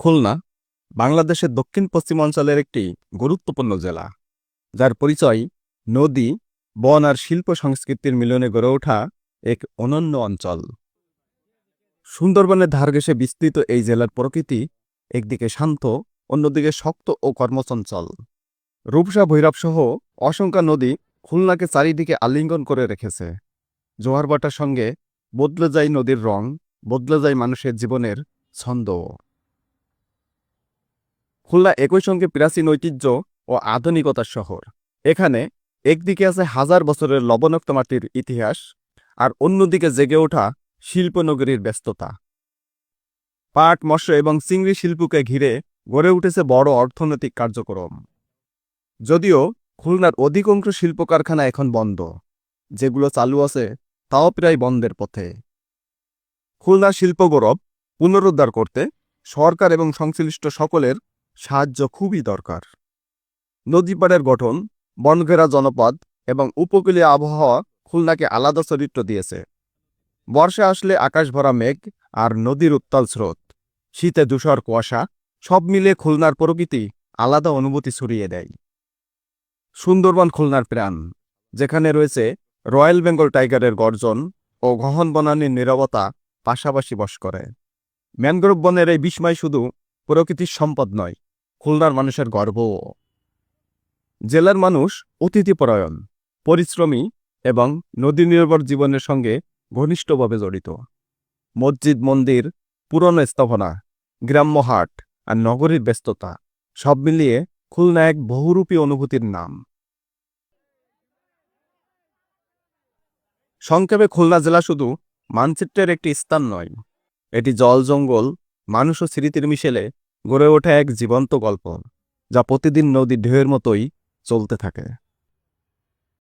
খুলনা বাংলাদেশের দক্ষিণ পশ্চিমাঞ্চলের একটি গুরুত্বপূর্ণ জেলা, যার পরিচয় নদী, বন আর শিল্প সংস্কৃতির মিলনে গড়ে ওঠা এক অনন্য অঞ্চল। সুন্দরবনের ধার ঘেঁষে বিস্তৃত এই জেলার প্রকৃতি একদিকে শান্ত, অন্যদিকে শক্ত ও কর্মচঞ্চল। রূপসা ভৈরবসহ অসংখ্য নদী খুলনাকে চারিদিকে আলিঙ্গন করে রেখেছে। জোয়ারভাটার সঙ্গে বদলে যায় নদীর রং, বদলে যায় মানুষের জীবনের ছন্দও। খুলনা একই সঙ্গে প্রাচীন ঐতিহ্য ও আধুনিকতার শহর। এখানে একদিকে আছে হাজার বছরের লবণাক্ত মাটির ইতিহাস, আর অন্যদিকে জেগে ওঠা শিল্পনগরীর ব্যস্ততা। পাট, মৎস্য এবং চিংড়ি শিল্পকে ঘিরে গড়ে উঠেছে বড় অর্থনৈতিক কার্যক্রম। যদিও খুলনার অধিকাংশ শিল্প কারখানা এখন বন্ধ, যেগুলো চালু আছে তাও প্রায় বন্ধের পথে। খুলনার শিল্প গৌরব পুনরুদ্ধার করতে সরকার এবং সংশ্লিষ্ট সকলের সাহায্য খুবই দরকার। নদীপাড়ের গঠন, বনঘেরা জনপদ এবং উপকূলীয় আবহাওয়া খুলনাকে আলাদা চরিত্র দিয়েছে। বর্ষা আসলে আকাশ ভরা মেঘ আর নদীর উত্তাল স্রোত, শীতে ধূসর কুয়াশা, সব মিলে খুলনার প্রকৃতি আলাদা অনুভূতি ছড়িয়ে দেয়। সুন্দরবন খুলনার প্রাণ, যেখানে রয়েছে রয়্যাল বেঙ্গল টাইগারের গর্জন ও গহন বনানীর নীরবতা পাশাপাশি বস করে। ম্যানগ্রোভ বনের এই বিস্ময় শুধু প্রকৃতির সম্পদ নয়, খুলনার মানুষের গর্বও। জেলার মানুষ অতিথিপরায়ণ, পরিশ্রমী এবং নদী নির্ভর জীবনের সঙ্গে ঘনিষ্ঠভাবে জড়িত। মসজিদ, মন্দির, পুরনো স্থাপনা, গ্রাম্য হাট আর নগরীর ব্যস্ততা, সব মিলিয়ে খুলনা এক বহুরূপী অনুভূতির নাম। সংক্ষেপে, খুলনা জেলা শুধু মানচিত্রের একটি স্থান নয়, এটি জল, জঙ্গল, মানুষ ও স্মৃতির মিশেলে গড়ে ওঠা এক জীবন্ত গল্প, যা প্রতিদিন নদীর ঢেউয়ের মতোই চলতে থাকে।